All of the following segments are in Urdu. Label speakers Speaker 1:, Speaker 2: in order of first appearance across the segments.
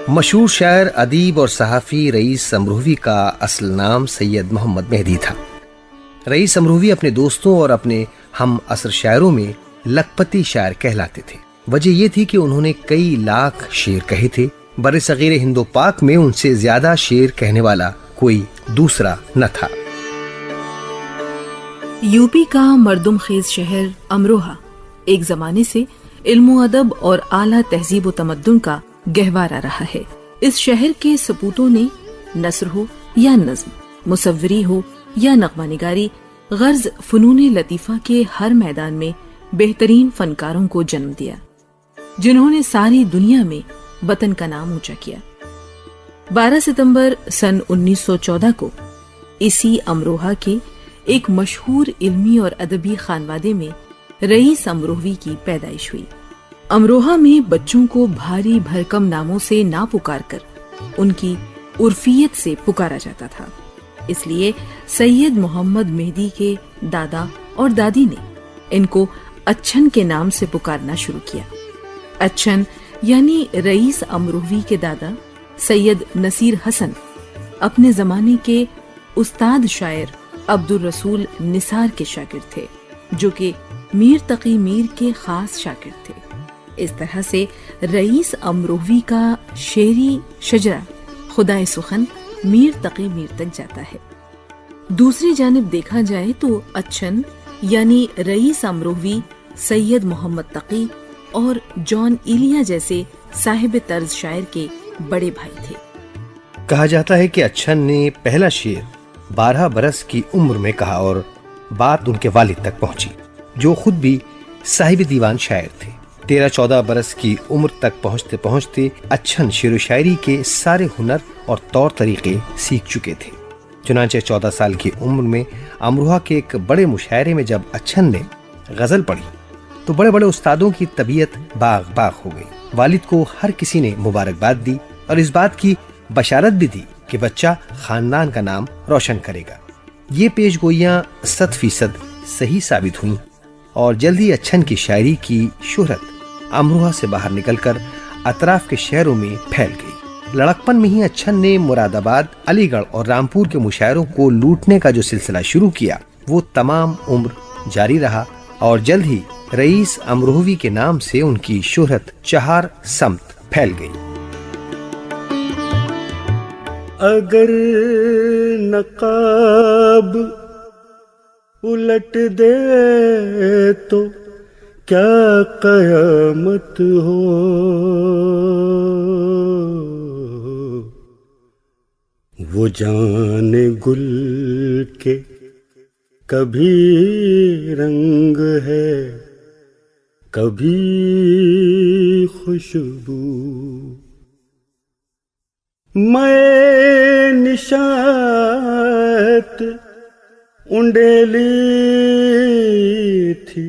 Speaker 1: مشہور شاعر، ادیب اور صحافی رئیس امروہوی کا اصل نام سید محمد مہدی تھا۔ رئیس امروہوی اپنے دوستوں اور اپنے ہم عصر شاعروں میں لکھپتی شاعر کہلاتے تھے۔ وجہ یہ تھی کہ انہوں نے کئی لاکھ شعر کہے تھے۔ بر صغیر ہند و پاک میں ان سے زیادہ شعر کہنے والا کوئی دوسرا نہ تھا۔
Speaker 2: یوپی کا مردم خیز شہر امروہہ ایک زمانے سے علم و ادب اور اعلیٰ تہذیب و تمدن کا گہوارہ رہا ہے۔ اس شہر کے سپوتوں نے نثر ہو یا نظم، مصوری ہو یا نغمہ نگاری، غرض فنون لطیفہ کے ہر میدان میں بہترین فنکاروں کو جنم دیا، جنہوں نے ساری دنیا میں وطن کا نام اونچا کیا۔ 12 ستمبر سن 1914 کو اسی امروہہ کے ایک مشہور علمی اور ادبی خانوادے میں رئیس امروہوی کی پیدائش ہوئی۔ امروہہ میں بچوں کو بھاری بھرکم ناموں سے نہ پکار کر ان کی عرفیت سے پکارا جاتا تھا، اس لیے سید محمد مہدی کے دادا اور دادی نے ان کو اچھن کے نام سے پکارنا شروع کیا۔ اچھن یعنی رئیس امروہوی کے دادا سید نصیر حسن اپنے زمانے کے استاد شاعر عبدالرسول نثار کے شاگرد تھے، جو کہ میر تقی میر کے خاص شاگرد تھے۔ اس طرح سے رئیس امروہوی کا شعری شجرہ خدائے سخن میر تقی میر تک جاتا ہے۔ دوسری جانب دیکھا جائے تو اچھن یعنی رئیس امروہوی سید محمد تقی اور جان ایلیا جیسے صاحب طرز شاعر کے بڑے بھائی تھے۔
Speaker 1: کہا جاتا ہے کہ اچھن نے پہلا شعر 12 برس کی عمر میں کہا اور بات ان کے والد تک پہنچی، جو خود بھی صاحب دیوان شاعر تھے۔ 13-14 برس کی عمر تک پہنچتے پہنچتے اچھن شعر و شاعری کے سارے ہنر اور طور طریقے سیکھ چکے تھے۔ چنانچہ 14 سال کی عمر میں امروہہ کے ایک بڑے مشاعرے میں جب اچھن نے غزل پڑھی تو بڑے بڑے استادوں کی طبیعت باغ باغ ہو گئی۔ والد کو ہر کسی نے مبارکباد دی اور اس بات کی بشارت بھی دی کہ بچہ خاندان کا نام روشن کرے گا۔ یہ پیش گوئیاں 100% صحیح ثابت ہوئیں اور جلدی اچھن کی شاعری کی شہرت امروہہ سے باہر نکل کر اطراف کے شہروں میں پھیل گئی۔ لڑکپن میں ہی اچھن نے مراد آباد، علی گڑھ اور رامپور کے مشاعروں کو لوٹنے کا جو سلسلہ شروع کیا وہ تمام عمر جاری رہا اور جلد ہی رئیس امروہوی کے نام سے ان کی شہرت 4 سمت پھیل گئی۔
Speaker 3: اگر نقاب الٹ دے تو کیا قیامت ہو، وہ جان گل کے کبھی رنگ ہے کبھی خوشبو، میں نشاط انڈیلی تھی،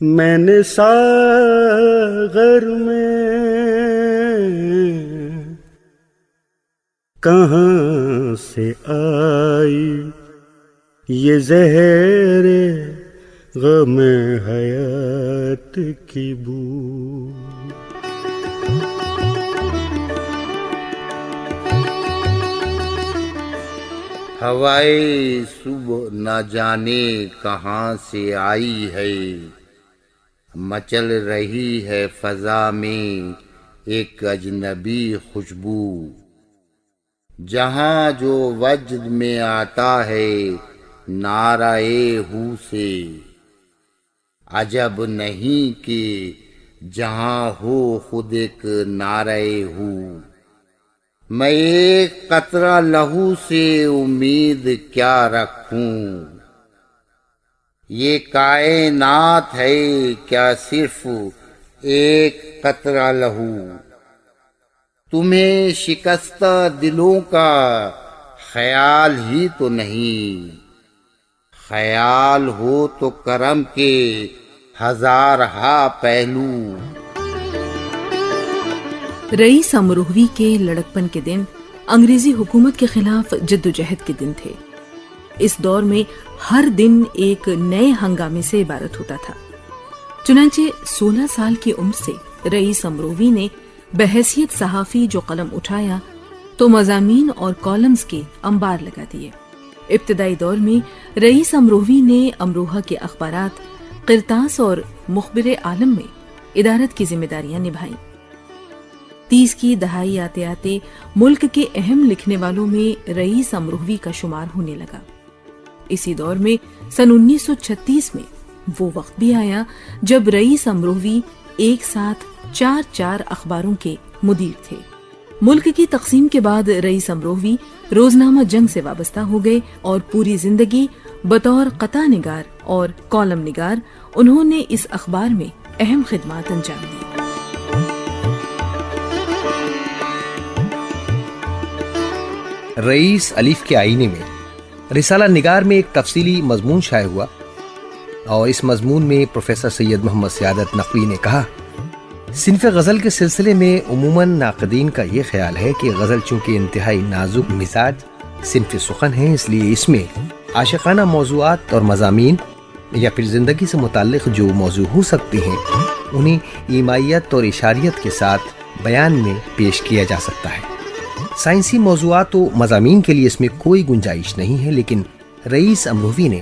Speaker 3: میں نے ساغر میں کہاں سے آئی یہ زہر غم حیات کی بو۔
Speaker 4: ہوائے صبح نہ جانے کہاں سے آئی ہے، مچل رہی ہے فضا میں ایک اجنبی خوشبو، جہاں جو وجد میں آتا ہے نعرہ ہو سے، عجب نہیں کہ جہاں ہو خود ایک نعرہ ہو، میں ایک قطرہ لہو سے امید کیا رکھوں، یہ کائنات ہے کیا صرف ایک قطرہ لہو، تمہیں شکستہ دلوں کا خیال ہی تو نہیں، خیال ہو تو کرم کے ہزارہا پہلو۔
Speaker 2: رئیس امروہوی کے لڑکپن کے دن انگریزی حکومت کے خلاف جدوجہد کے دن تھے۔ اس دور میں ہر دن ایک نئے ہنگامے سے عبارت ہوتا تھا۔ چنانچہ 16 سال کی عمر سے رئیس امروہوی نے بحیثیت صحافی جو قلم اٹھایا تو مضامین اور کالمز کے انبار لگا دیے۔ ابتدائی دور میں رئیس امروہوی نے امروہہ کے اخبارات، قرطاس اور مخبر عالم میں ادارت کی ذمہ داریاں نبھائیں۔ 30 کی دہائی آتے آتے ملک کے اہم لکھنے والوں میں رئیس امروہوی کا شمار ہونے لگا۔ اسی دور میں سن 1936 میں وہ وقت بھی آیا جب رئیس امروہوی ایک ساتھ 4 اخباروں کے مدیر تھے۔ ملک کی تقسیم کے بعد رئیس امروہوی روزنامہ جنگ سے وابستہ ہو گئے اور پوری زندگی بطور قطع نگار اور کالم نگار انہوں نے اس اخبار میں اہم خدمات انجام دی۔
Speaker 1: رئیس الف کے آئینے میں رسالہ نگار میں ایک تفصیلی مضمون شائع ہوا اور اس مضمون میں پروفیسر سید محمد سعادت نقوی نے کہا، صنف غزل کے سلسلے میں عموماً ناقدین کا یہ خیال ہے کہ غزل چونکہ انتہائی نازک مزاج صنف سخن ہے، اس لیے اس میں عاشقانہ موضوعات اور مضامین یا پھر زندگی سے متعلق جو موضوع ہو سکتے ہیں انہیں ایمائیت اور اشاریت کے ساتھ بیان میں پیش کیا جا سکتا ہے۔ سائنسی موضوعات و مضامین کے لیے اس میں کوئی گنجائش نہیں ہے، لیکن رئیس امروہوی نے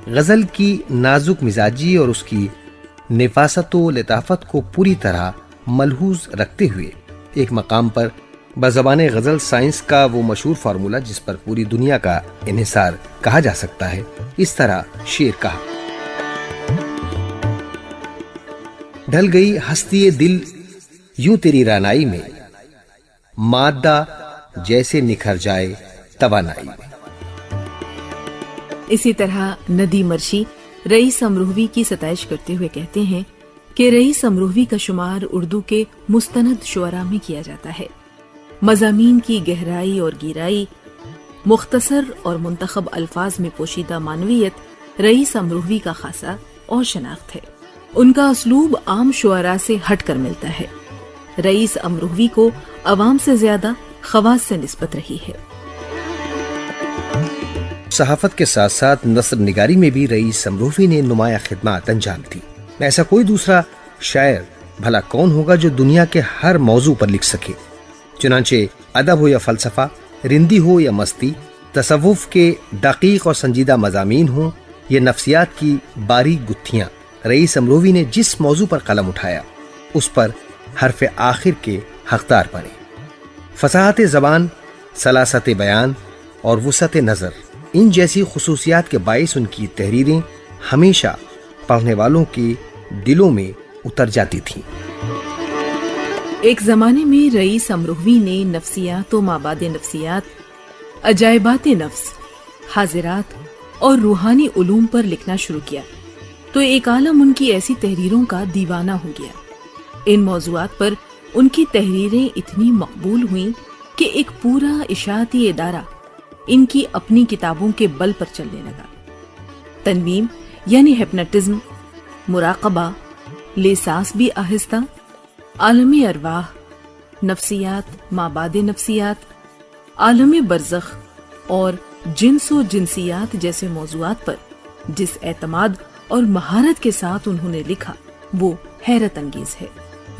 Speaker 1: غزل کی نازک مزاجی اور اس کی نفاست و لطافت کو پوری طرح ملحوظ رکھتے ہوئے ایک مقام پر بزبان غزل سائنس کا وہ مشہور فارمولہ جس پر پوری دنیا کا انحصار کہا جا سکتا ہے، اس طرح شعر کہا، ڈھل گئی ہستی دل یوں تیری رانائی میں، مادہ جیسے نکھر جائے توانائی میں۔
Speaker 2: اسی طرح ندی مرشی رئیس امروہوی کی ستائش کرتے ہوئے کہتے ہیں کہ رئیس امروہوی کا شمار اردو کے مستند شعراء میں کیا جاتا ہے۔ مضامین کی گہرائی اور گیرائی، مختصر اور منتخب الفاظ میں پوشیدہ معنویت رئیس امروہوی کا خاصہ اور شناخت ہے۔ ان کا اسلوب عام شعراء سے ہٹ کر ملتا ہے۔ رئیس امروہوی کو عوام سے زیادہ خواص سے نسبت رہی ہے۔
Speaker 1: صحافت کے ساتھ ساتھ نثر نگاری میں بھی رئیس امروہوی نے نمایاں خدمات انجام دی۔ ایسا کوئی دوسرا شاعر بھلا کون ہوگا جو دنیا کے ہر موضوع پر لکھ سکے؟ چنانچہ ادب ہو یا فلسفہ، رندی ہو یا مستی، تصوف کے دقیق اور سنجیدہ مضامین ہوں یا نفسیات کی باریک گتھیاں، رئیس امروہوی نے جس موضوع پر قلم اٹھایا اس پر حرف آخر کے حقدار بنے۔ فصاحت زبان، سلاست بیان اور وسعت نظر، ان جیسی خصوصیات کے باعث ان کی تحریریں ہمیشہ پڑھنے والوں کے دلوں میں اتر جاتی تھیں۔
Speaker 2: ایک زمانے میں رئیس امروہوی نے نفسیات و مابعد نفسیات، عجائبات نفس، حاضرات اور روحانی علوم پر لکھنا شروع کیا تو ایک عالم ان کی ایسی تحریروں کا دیوانہ ہو گیا۔ ان موضوعات پر ان کی تحریریں اتنی مقبول ہوئیں کہ ایک پورا اشاعتی ادارہ ان کی اپنی کتابوں کے بل پر چلنے لگا۔ تنویم یعنی ہپناٹزم، مراقبہ، لحساس بھی آہستہ، عالم ارواح، نفسیات، مابعد نفسیات، عالم برزخ اور جنس و جنسیات جیسے موضوعات پر جس اعتماد اور مہارت کے ساتھ انہوں نے لکھا وہ حیرت انگیز ہے۔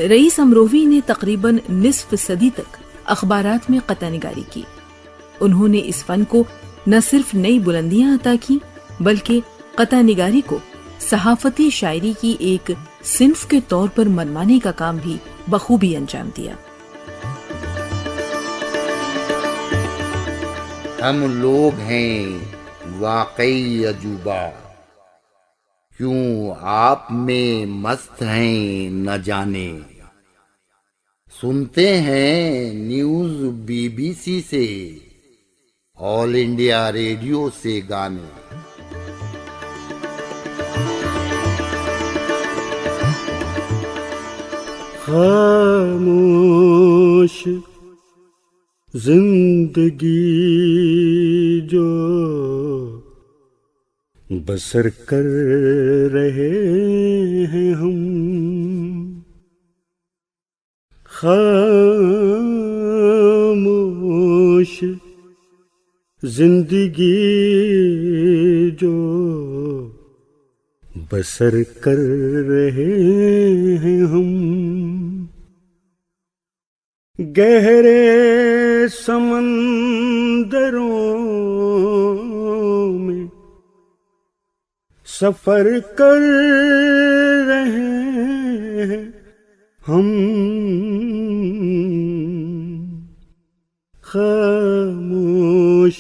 Speaker 2: رئیس امروہوی نے تقریباً نصف صدی تک اخبارات میں قطع نگاری کی۔ انہوں نے اس فن کو نہ صرف نئی بلندیاں عطا کی بلکہ قطع نگاری کو صحافتی شاعری کی ایک صنف کے طور پر منوانے کا کام بھی بخوبی انجام دیا۔
Speaker 4: ہم لوگ ہیں واقعی عجوبہ، کیوں آپ میں مست ہیں نہ جانے، سنتے ہیں نیوز BBC سے، آل انڈیا ریڈیو سے گانے۔
Speaker 3: خاموش زندگی جو بسر کر رہے ہیں ہم، خاموش زندگی جو بسر کر رہے ہیں ہم، گہرے سمندروں میں سفر کر رہے ہیں ہم، خاموش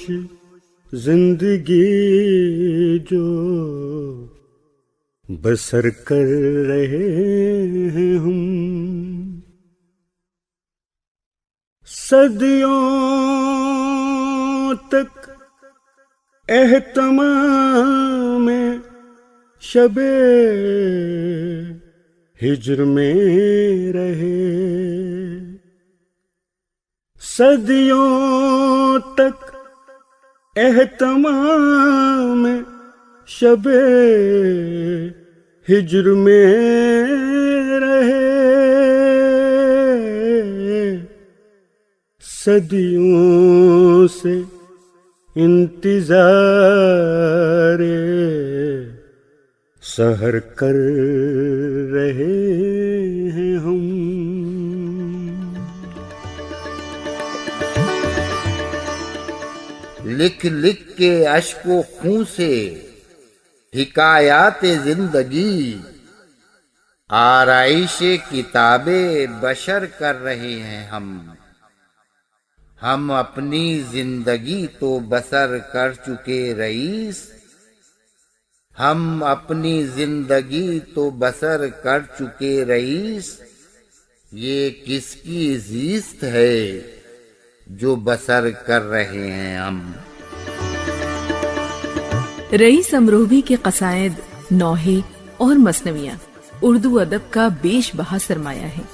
Speaker 3: زندگی جو بسر کر رہے ہیں ہم، صدیوں تک اہتمام شب ہجر میں رہے، صدیوں تک اہتمام شب ہجر میں رہے، صدیوں سے انتظار سحر کر رہے ہیں ہم۔
Speaker 4: لکھ لکھ کے اشک و خون سے حکایات زندگی، آرائش کتاب بشر کر رہے ہیں ہم اپنی زندگی تو بسر کر چکے رئیس، ہم اپنی زندگی تو بسر کر چکے رئیس، یہ کس کی زیست ہے جو بسر کر رہے ہیں ہم۔
Speaker 2: رئیس امروہوی کے قصائد، نوحے اور مثنویاں اردو ادب کا بیش بہا سرمایہ ہے۔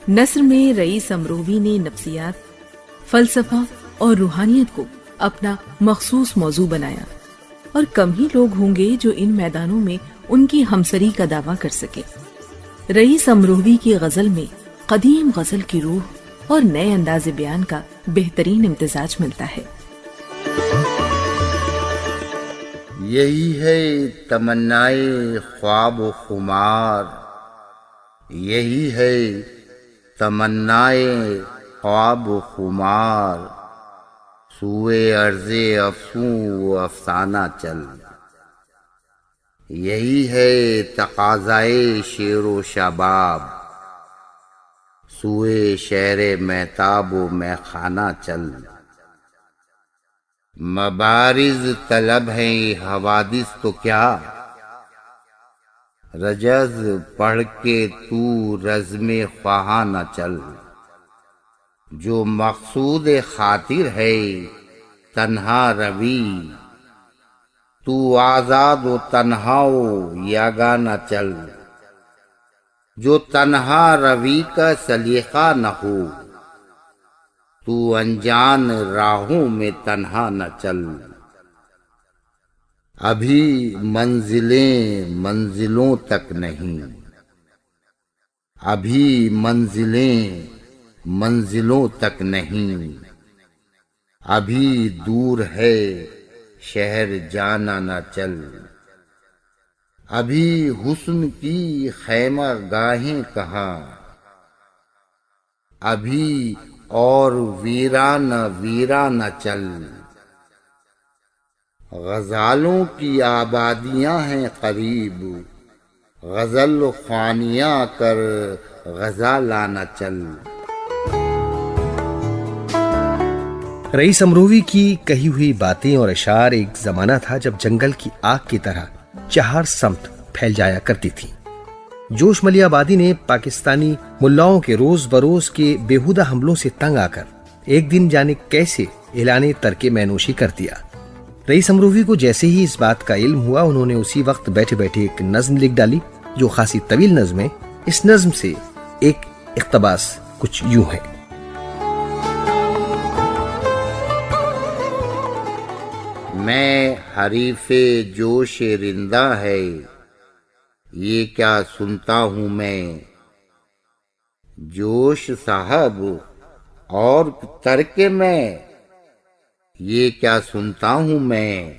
Speaker 2: نثر میں رئیس امروہوی نے نفسیات، فلسفہ اور روحانیت کو اپنا مخصوص موضوع بنایا، اور کم ہی لوگ ہوں گے جو ان میدانوں میں ان کی ہمسری کا دعویٰ کر سکے۔ رئیس امروہوی کی غزل میں قدیم غزل کی روح اور نئے انداز بیان کا بہترین امتزاج ملتا ہے۔
Speaker 4: یہی ہے تمنائے خواب و خمار، یہی ہے تمنائے خواب و خمار، سوئے عرض افسوں و افسانہ چل، یہی ہے تقاضائے شعر و شباب، سوئے شہر مہتاب و میخانہ چل، مبارز طلب ہیں حوادث تو کیا، رجز پڑھ کے تو رزم خواہاں نہ چل، جو مقصود خاطر ہے تنہا روی، تو آزاد و تنہا و یگانہ چل، جو تنہا روی کا سلیقہ نہ ہو، تو انجان راہوں میں تنہا نہ چل، ابھی منزلیں منزلوں تک نہیں، ابھی منزلیں منزلوں تک نہیں، ابھی دور ہے شہر جانا نہ چل، ابھی حسن کی خیمہ گاہیں کہاں، ابھی اور ویرانہ ویرانہ چل، غزالوں کی آبادیاں ہیں قریب، غزل خوانیاں کر غزالانہ چل۔
Speaker 1: رئیس امروہوی کی کہی ہوئی باتیں اور اشعار ایک زمانہ تھا جب جنگل کی آگ کی طرح چہار سمت پھیل جایا کرتی تھی۔ جوش ملی آبادی نے پاکستانی ملاؤں کے روز بروز کے بیہودہ حملوں سے تنگ آ کر ایک دن جانے کیسے اعلان ترک مینوشی کر دیا۔ رئیس امروہوی کو جیسے ہی اس بات کا علم ہوا، انہوں نے اسی وقت بیٹھے بیٹھے ایک نظم لکھ ڈالی جو خاصی طویل نظم ہے۔ اس نظم سے ایک اقتباس کچھ یوں ہے:
Speaker 4: میں حریف جوش رندہ ہے، یہ کیا سنتا ہوں میں، جوش صاحب اور ترک میں، یہ کیا سنتا ہوں میں،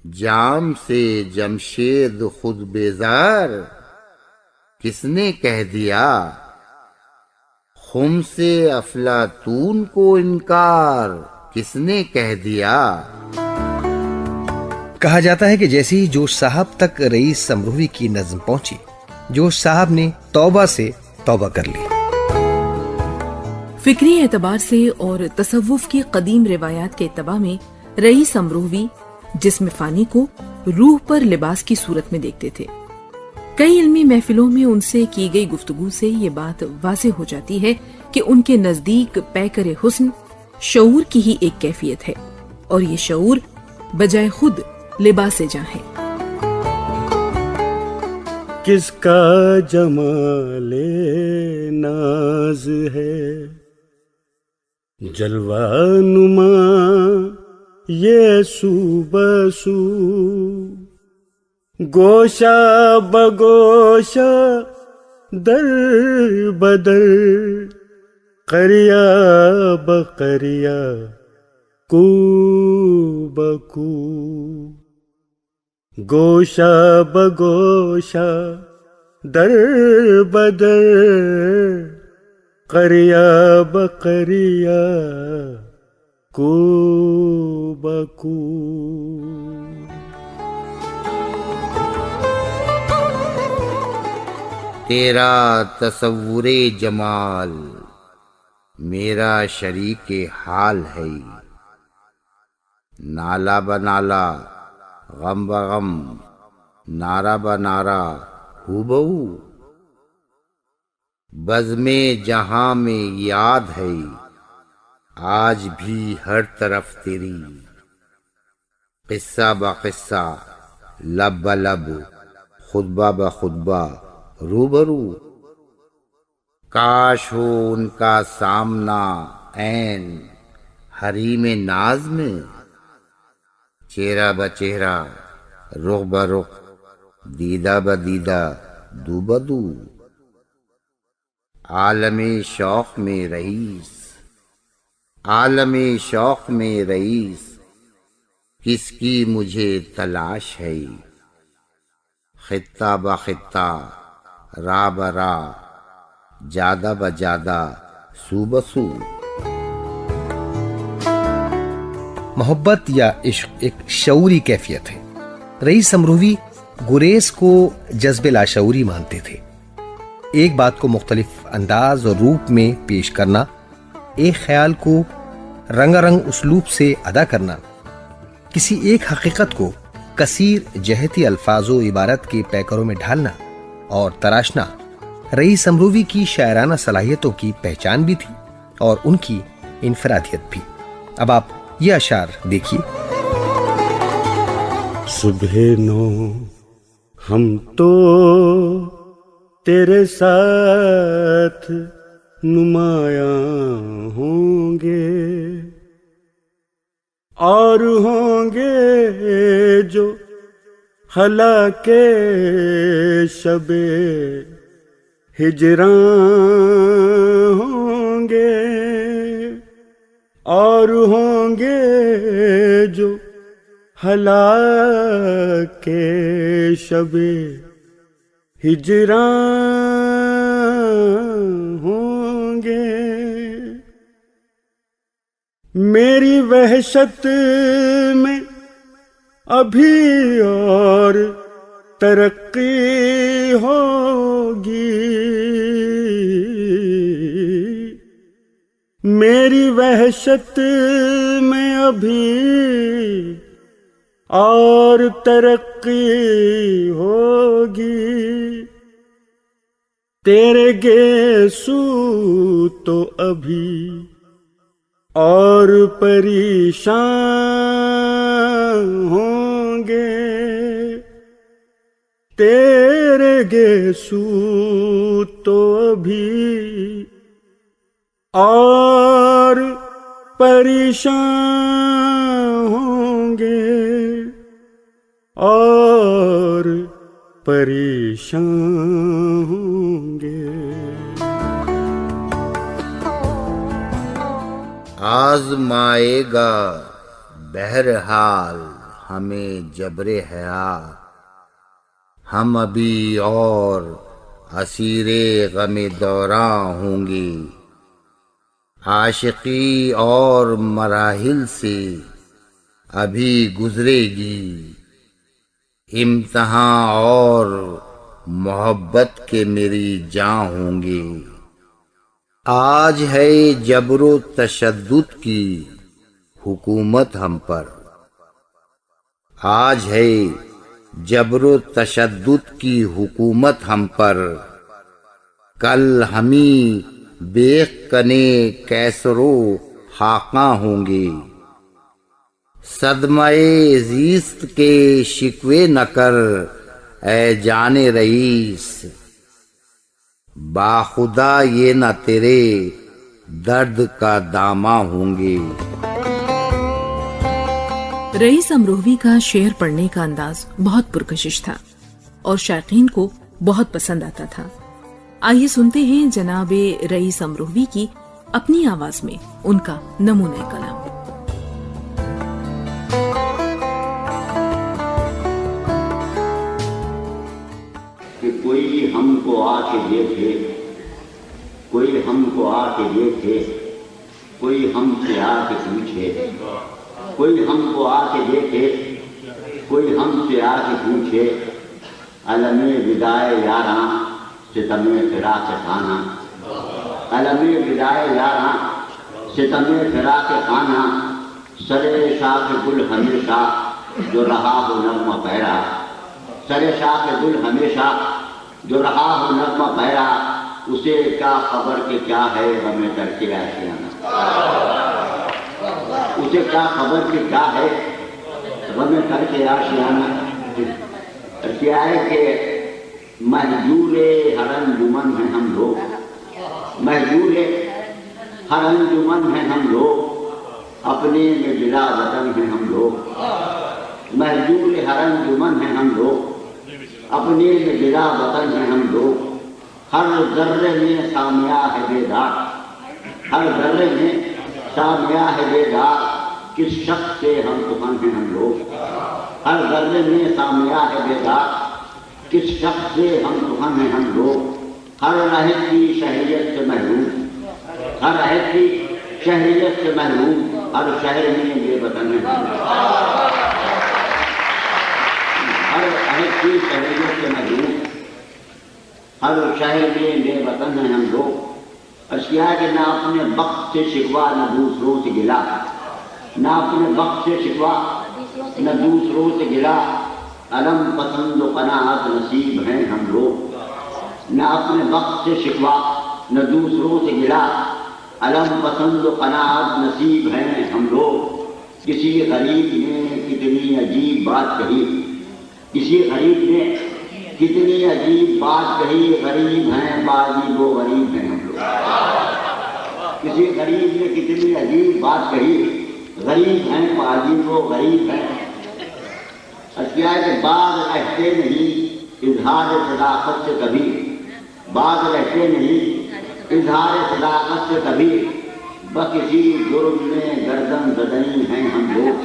Speaker 4: جام سے جمشید خود بیزار، کس نے کہہ دیا، خم سے افلاطون کو انکار کس نے کہہ دیا؟
Speaker 1: کہا جاتا ہے کہ جیسے ہی جوش صاحب تک رئیس سمروی کی نظم پہنچی، جوش صاحب نے توبہ سے توبہ کر لی۔
Speaker 2: فکری اعتبار سے اور تصوف کی قدیم روایات کے اتباع میں رئیس امروہوی جسم فانی کو روح پر لباس کی صورت میں دیکھتے تھے۔ کئی علمی محفلوں میں ان سے کی گئی گفتگو سے یہ بات واضح ہو جاتی ہے کہ ان کے نزدیک پیکر حسن شعور کی ہی ایک کیفیت ہے، اور یہ شعور بجائے خود لباس جاں ہے۔
Speaker 3: کس کا جمال ناز ہے، جلوہ نما یہ سو بسو، گوشہ بگوشہ در بدر، قریہ بقریہ کو بکو، گوشہ بگوشہ در بدر، قریہ بقریہ کو بکو۔
Speaker 4: تیرا تصور جمال میرا شریک حال ہے، نالا بنالا غم بغم، نعرہ بنارا ہو بہو، بزم جہاں میں یاد ہے آج بھی ہر طرف تیری، قصہ بقصہ لب بلب، خطبہ بخطبہ روبرو، کاش ہو ان کا سامنا عین حریم ناز میں، چہرہ بچہرہ رخ برخ، دیدہ بدیدہ دو بدو، عالم شوق میں رئیس، عالم شوق میں رئیس، کس کی مجھے تلاش ہے، خطہ بخطہ راہ براہ، جادہ بجادہ سو بسو۔
Speaker 1: محبت یا عشق ایک شعوری کیفیت ہے۔ رئیس امروہوی گریز کو جذب لاشعوری مانتے تھے۔ ایک بات کو مختلف انداز اور روپ میں پیش کرنا، ایک خیال کو رنگا رنگ اسلوب سے ادا کرنا، کسی ایک حقیقت کو کثیر جہتی الفاظ و عبارت کے پیکروں میں ڈھالنا اور تراشنا رئیس امروہوی کی شاعرانہ صلاحیتوں کی پہچان بھی تھی اور ان کی انفرادیت بھی۔ اب آپ یہ اشعار دیکھیے۔
Speaker 3: صبح نو ہم تو تیرے ساتھ نمایاں ہوں گے، اور ہوں گے جو خلا کے شب ہجراں ہوں گے، اور ہوں گے جو خلا کے شب ہجراں ہوں گے۔ میری وحشت میں ابھی اور ترقی ہوگی، میری وحشت میں ابھی اور ترقی ہوگی، تیرے گیسو تو ابھی اور پریشان ہوں گے، تیرے گیسو تو ابھی اور پریشان ہوں گے، اور پریشان ہوں گے۔
Speaker 4: آزمائے گا بہرحال ہمیں جبر حیات، ہم ابھی اور اسیر غم دوراں ہوں گے، عاشقی اور مراحل سے ابھی گزرے گی، امتحان اور محبت کے میری جاں ہوں گے۔ آج ہے جبر و تشدد کی حکومت ہم پر، آج ہے جبر و تشدد کی حکومت ہم پر، کل ہمیں بیخ کنے کیسر و خاقاں ہوں گے۔ صدمہ زیست کے شکوے نہ کر اے جان رئیس، باخدا یہ نہ تیرے درد کا داماں ہوں گے۔
Speaker 2: رئیس امروہوی کا شعر پڑھنے کا انداز بہت پرکشش تھا اور شائقین کو بہت پسند آتا تھا۔ آئیے سنتے ہیں جناب رئیس امروہوی کی اپنی آواز میں ان کا نمونہ کلام۔
Speaker 5: کہ کوئی ہم کو آ کے دیکھے، کوئی ہم کو آ کے دیکھے، کوئی ہم سے آ کے پوچھے، کوئی ہم کو آ کے دیکھے، کوئی ہم سے آ کے پوچھے، علم ودائے یاراں ستم فراق خانہ، علم ودائے یاراں ستم فراق خانہ، سرے شاخ گل ہمیشہ جو رہا ہو نغمہ پیرا، سرے شاخ گل ہمیشہ جو رہا ہو نغمہ پیرا، اسے کیا خبر کہ کیا ہے غم ترک آشیانہ، اسے کیا خبر کہ کیا ہے غم ترک آشیانہ۔ کیا ہے کہ مہجور ہر انجمن ہیں ہم لوگ، مہجور ہر انجمن ہیں ہم لوگ، اپنے میں بلا وطن ہیں ہم لوگ، مہجور ہر انجمن ہیں ہم لوگ، اپنے میں بلا وطن ہیں ہم لوگ، ہر ذرے میں سامیا ہے بیدار، ہر ذرے میں سامیا ہے بیدار، کس شخص سے ہم سخن ہیں ہم لوگ، ہر ذرے میں سامیا ہے بیدار، کس شخص سے ہم سخن ہیں ہم لوگ، ہر رہت کی شہریت سے محروم، ہر رہت کی شہریت سے محروم، ہر شہر میں بے وطن ہیں ہم لوگ، ہر رہت کی شہریت سے محروم، ہر شہر میں بے وطن ہیں ہم لوگ۔ اشیاء کہ نہ اپنے وقت سے شکوا نہ دوسروں سے گلا، نہ اپنے وقت سے شکوا نہ دوسروں سے گلا، علم پسند و قناعت نصیب ہیں ہم لوگ، نہ اپنے وقت سے شکوا نہ دوسروں سے گلا، علم پسند و قناعت نصیب ہیں ہم لوگ۔ کسی غریب نے کتنی عجیب بات کہی، کسی غریب نے کتنی عجیب بات کہی، غریب ہیں باجی وہ غریب ہیں ہم لوگ، کسی غریب نے کتنی عجیب بات کہی، غریب ہیں باجی وہ غریب ہیں۔ اشیاء کے بعد رہتے نہیں اظہار صداقت سے کبھی، بعد رہتے نہیں اظہار صداقت سے کبھی، بس اسی جرم میں گردن زدنی ہیں ہم لوگ،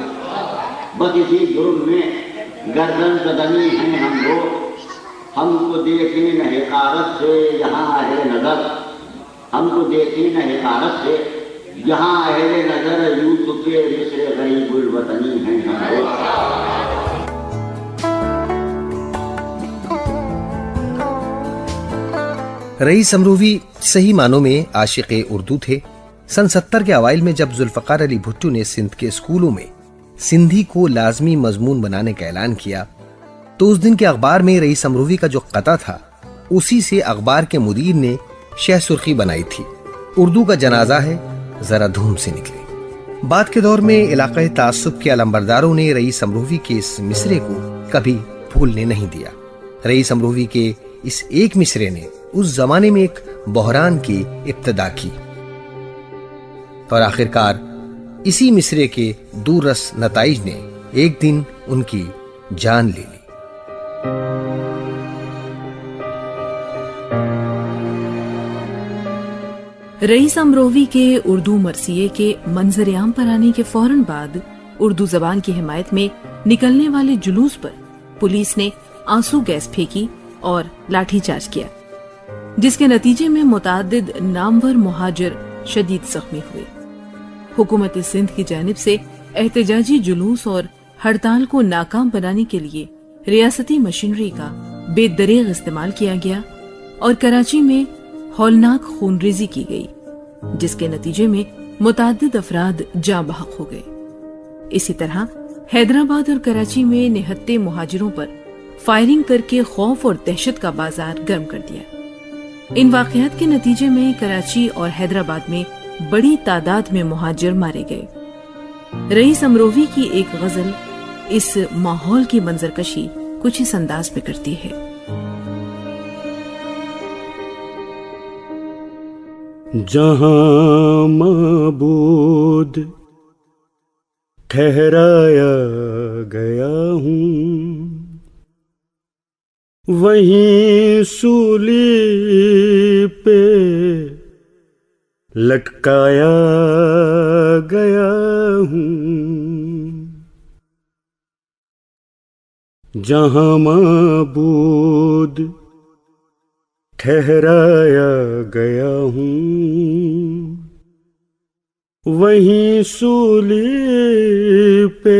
Speaker 5: بس اسی جرم میں گردن زدنی ہیں ہم لوگ۔ ہم کو دیکھیں نہ حقارت سے یہاں اہل نظر، ہم کو دیکھیں نہ حقارت سے یہاں اہل نظر، یوسف مصر غریب الوطنی ہیں ہم لوگ۔
Speaker 1: رئیس امروہوی صحیح معنوں میں عاشق اردو تھے۔ سن 70 کے اوائل میں جب ذوالفقار علی بھٹو نے سندھ کے اسکولوں میں سندھی کو لازمی مضمون بنانے کا اعلان کیا تو اس دن کے اخبار میں رئیس امروہوی کا جو قطع تھا اسی سے اخبار کے مدیر نے شہ سرخی بنائی تھی، اردو کا جنازہ ہے ذرا دھوم سے نکلے۔ بعد کے دور میں علاقہ تعصب کے علمبرداروں نے رئیس امروہوی کے اس مصرے کو کبھی بھولنے نہیں دیا۔ رئیس امروہوی کے اس ایک مصرے نے اس زمانے میں ایک بحران کی ابتدا کی اور آخرکار اسی مصرے کے دور رس نتائج نے ایک دن ان کی جان لے لی۔
Speaker 2: رئیس امروہوی کے اردو مرثیے کے منظر عام پر آنے کے فوراً بعد اردو زبان کی حمایت میں نکلنے والے جلوس پر پولیس نے آنسو گیس پھینکی اور لاٹھی چارج کیا، جس کے نتیجے میں متعدد نامور مہاجر شدید زخمی ہوئے۔ حکومت سندھ کی جانب سے احتجاجی جلوس اور ہڑتال کو ناکام بنانے کے لیے ریاستی مشینری کا بے دریغ استعمال کیا گیا اور کراچی میں ہولناک خونریزی کی گئی، جس کے نتیجے میں متعدد افراد جاں بحق ہو گئے۔ اسی طرح حیدرآباد اور کراچی میں نہتے مہاجروں پر فائرنگ کر کے خوف اور دہشت کا بازار گرم کر دیا۔ ان واقعات کے نتیجے میں کراچی اور حیدرآباد میں بڑی تعداد میں مہاجر مارے گئے۔ رئیس امروی کی ایک غزل اس ماحول کی منظر کشی کچھ اس انداز میں کرتی ہے۔
Speaker 3: جہاں معبود ٹھہرایا گیا ہوں، وہیں سولی پہ لٹکایا گیا ہوں۔ جہاں معبود ٹھہرایا گیا ہوں، وہیں سولی پہ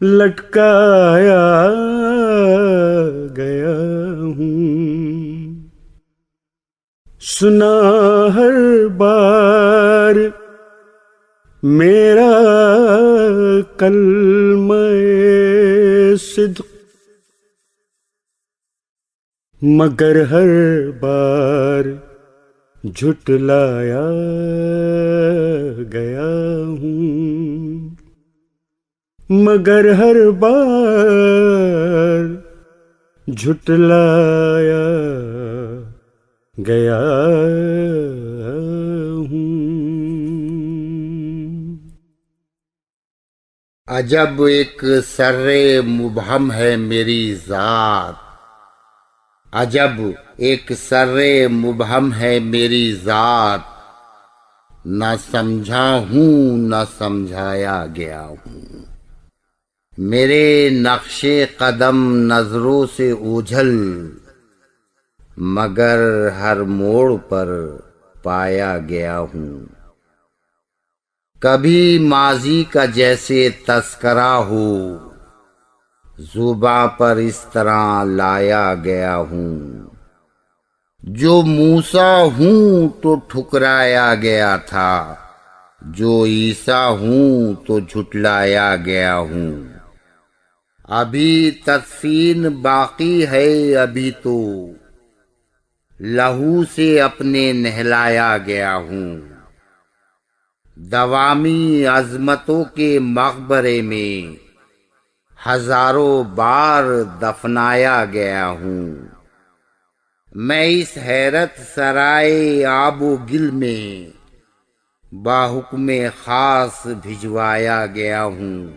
Speaker 3: لٹکایا گیا ہوں۔ سنا ہر بار میرا کلمہ صدق، مگر ہر بار جھٹلایا گیا ہوں، مگر ہر بار جھٹلایا گیا ہوں۔
Speaker 4: عجب ایک سر مبہم ہے میری ذات، عجب ایک سر مبہم ہے میری ذات، نہ سمجھا ہوں نہ سمجھایا گیا ہوں۔ میرے نقش قدم نظروں سے اوجھل، مگر ہر موڑ پر پایا گیا ہوں۔ کبھی ماضی کا جیسے تذکرہ ہو، زباں پر اس طرح لایا گیا ہوں۔ جو موسیٰ ہوں تو ٹھکرایا گیا تھا، جو عیسیٰ ہوں تو جھٹلایا گیا ہوں۔ ابھی تدفین باقی ہے، ابھی تو لہو سے اپنے نہلایا گیا ہوں۔ دوامی عظمتوں کے مقبرے میں ہزاروں بار دفنایا گیا ہوں۔ میں اس حیرت سرائے آب و گل میں باحکم خاص بھجوایا گیا ہوں۔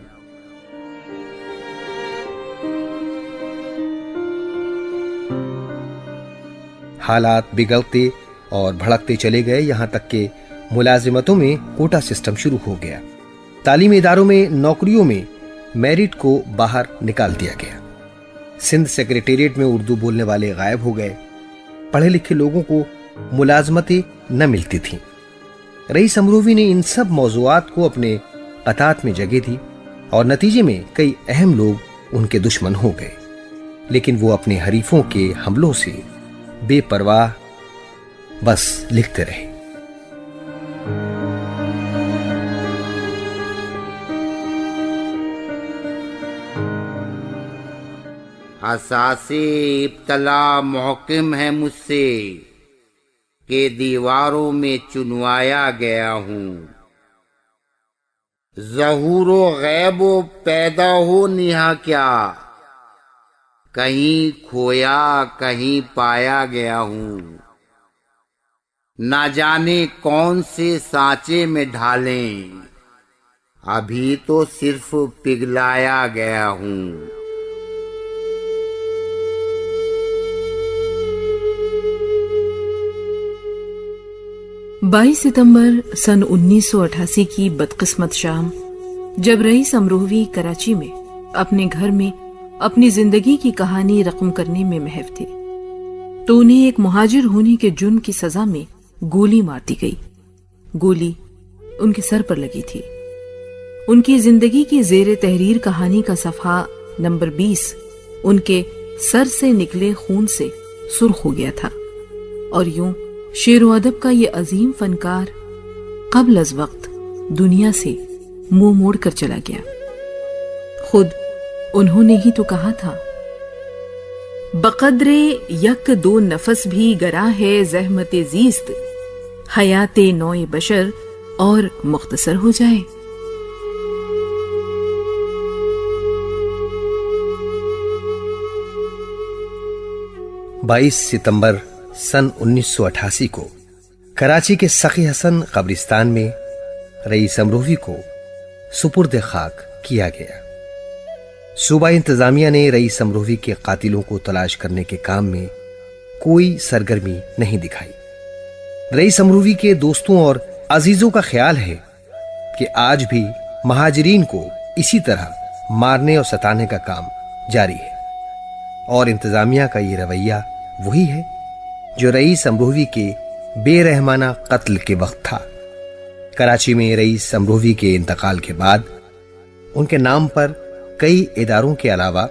Speaker 1: حالات بگڑتے اور بھڑکتے چلے گئے، یہاں تک کہ ملازمتوں میں کوٹا سسٹم شروع ہو گیا۔ تعلیمی اداروں میں نوکریوں میں میرٹ کو باہر نکال دیا گیا۔ سندھ سیکریٹریٹ میں اردو بولنے والے غائب ہو گئے۔ پڑھے لکھے لوگوں کو ملازمتیں نہ ملتی تھیں۔ رئیس امروی نے ان سب موضوعات کو اپنے قطعات میں جگہ دی اور نتیجے میں کئی اہم لوگ ان کے دشمن ہو گئے، لیکن وہ اپنے حریفوں کے حملوں سے بے پرواہ بس لکھتے رہے۔
Speaker 4: اساس ابتلا محکم ہے مجھ سے کہ دیواروں میں چنوایا گیا ہوں۔ ظہور و غیب و پیدا ہو نہا کیا، کہیں کھویا کہیں پایا گیا ہوں۔ نہ جانے کون سے سانچے میں ڈھالیں، ابھی تو صرف پگھلایا گیا ہوں۔
Speaker 2: 22 ستمبر سن 1988 کی بدقسمت شام، جب رئیس امروی کراچی میں اپنے گھر میں اپنی زندگی کی کہانی رقم کرنے میں محو تھے تو انہیں ایک مہاجر ہونے کے جرم کی سزا میں گولی مار دی گئی۔ گولی ان کے سر پر لگی تھی۔ ان کی زندگی کی زیر تحریر کہانی کا صفحہ نمبر 20 ان کے سر سے نکلے خون سے سرخ ہو گیا تھا، اور یوں شعر و ادب کا یہ عظیم فنکار قبل از وقت دنیا سے منہ موڑ کر چلا گیا۔ خود انہوں نے ہی تو کہا تھا، بقدر یک دو نفس بھی گرا ہے زحمت زیست، حیات نوع بشر اور مختصر ہو جائے۔
Speaker 1: بائیس ستمبر سن 1988 کو کراچی کے سخی حسن قبرستان میں رئیس امروہوی کو سپرد خاک کیا گیا۔ صوبہ انتظامیہ نے رئیس امروہوی کے قاتلوں کو تلاش کرنے کے کام میں کوئی سرگرمی نہیں دکھائی۔ رئیس امروہوی کے دوستوں اور عزیزوں کا خیال ہے کہ آج بھی مہاجرین کو اسی طرح مارنے اور ستانے کا کام جاری ہے، اور انتظامیہ کا یہ رویہ وہی ہے جو رئیس امروہوی کے بے رحمانہ قتل کے وقت تھا۔ کراچی میں رئیس امروہوی کے انتقال کے بعد ان کے نام پر کئی اداروں کے علاوہ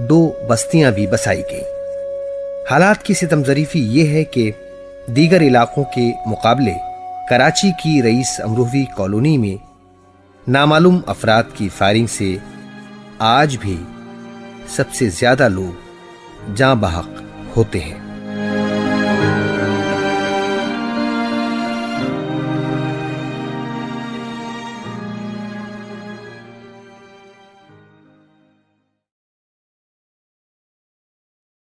Speaker 1: 2 بستیاں بھی بسائی گئیں۔ حالات کی ستم ظریفی یہ ہے کہ دیگر علاقوں کے مقابلے کراچی کی رئیس امروہوی کالونی میں نامعلوم افراد کی فائرنگ سے آج بھی سب سے زیادہ لوگ جاں بحق ہوتے ہیں۔